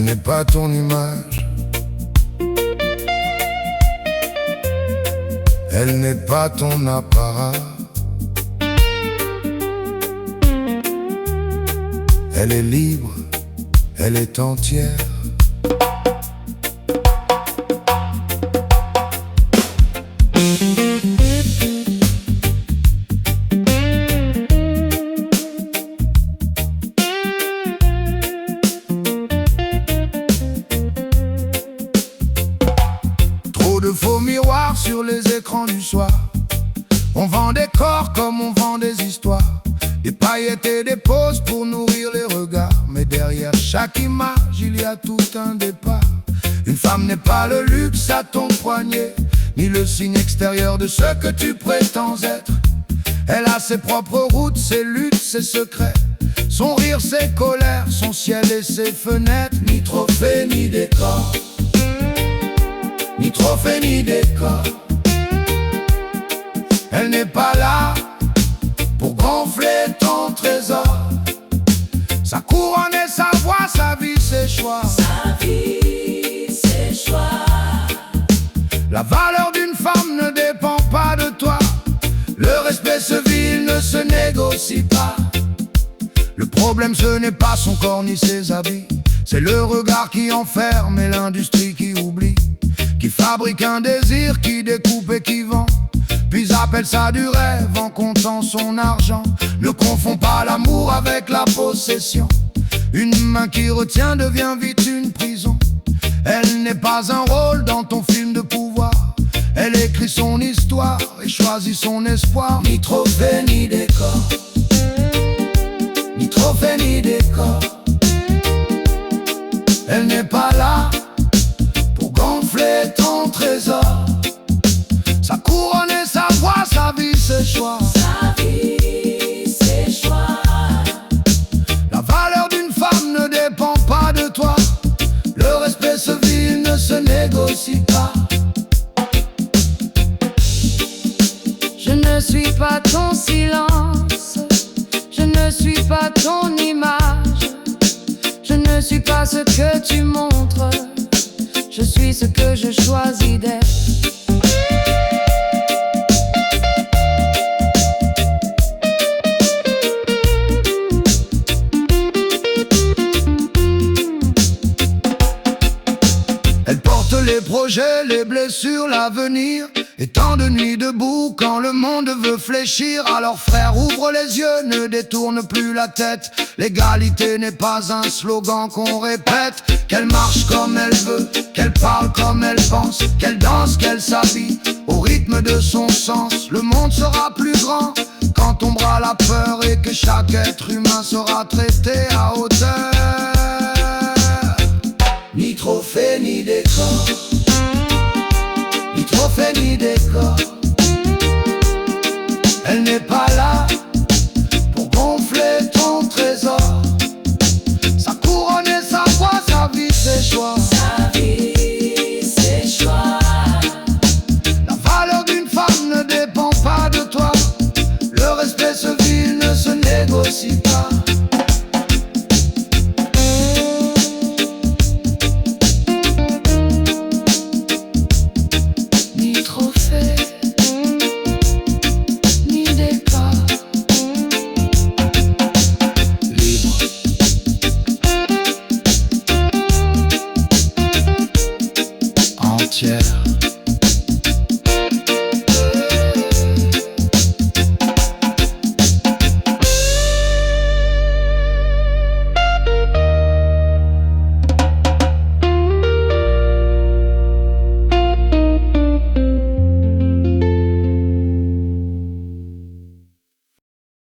Elle n'est pas ton image, elle n'est pas ton apparat. Elle est libre, elle est entière. Trop de faux miroirs sur les écrans du soir. On vend des corps comme on vend des histoires, des paillettes et des poses pour nourrir les regards. Mais derrière chaque image, il y a tout un départ. Une femme n'est pas le luxe à ton poignet, ni le signe extérieur de ce que tu prétends être. Elle a ses propres routes, ses luttes, ses secrets, son rire, ses colères, son ciel et ses fenêtres. Ni trophée, ni décor, ni trophée, ni décor. Elle n'est pas là pour gonfler ton trésor. Sa couronne et sa voix, sa vie, ses choix. Sa vie, ses choix. La valeur d'une femme ne dépend pas de toi. Le respect se vit, il ne se négocie pas. Le problème, ce n'est pas son corps ni ses habits, c'est le regard qui enferme et l'industrie qui oublie, qui fabrique un désir, qui découpe et qui vend, puis appelle ça du rêve en comptant son argent. Ne confonds pas l'amour avec la possession. Une main qui retient devient vite une prison. Elle n'est pas un rôle dans ton film de pouvoir. Elle écrit son histoire et choisit son espoir. Ni trophée ni décor, ni trophée ni décor. Elle n'est pas là pour gonfler ton trésor. Sa couronne et sa voix, sa vie, ses choix. Sa vie, ses choix. La valeur d'une femme ne dépend pas de toi. Le respect se vit, il ne se négocie pas. Je ne suis pas ton silence, je ne suis pas ton image. Je ne suis pas ce que tu montres, je suis ce que je choisis d'être. Elle porte les projets, les blessures, l'avenir. Et tant de nuits debout quand le monde veut fléchir. Alors frère, ouvre les yeux, ne détourne plus la tête. L'égalité n'est pas un slogan qu'on répète. Qu'elle marche comme elle veut, qu'elle parle comme elle pense, qu'elle danse, qu'elle s'habille au rythme de son sens. Le monde sera plus grand quand tombera la peur et que chaque être humain sera traité à hauteur. Ni trophée ni décor, ni trophée ni décor.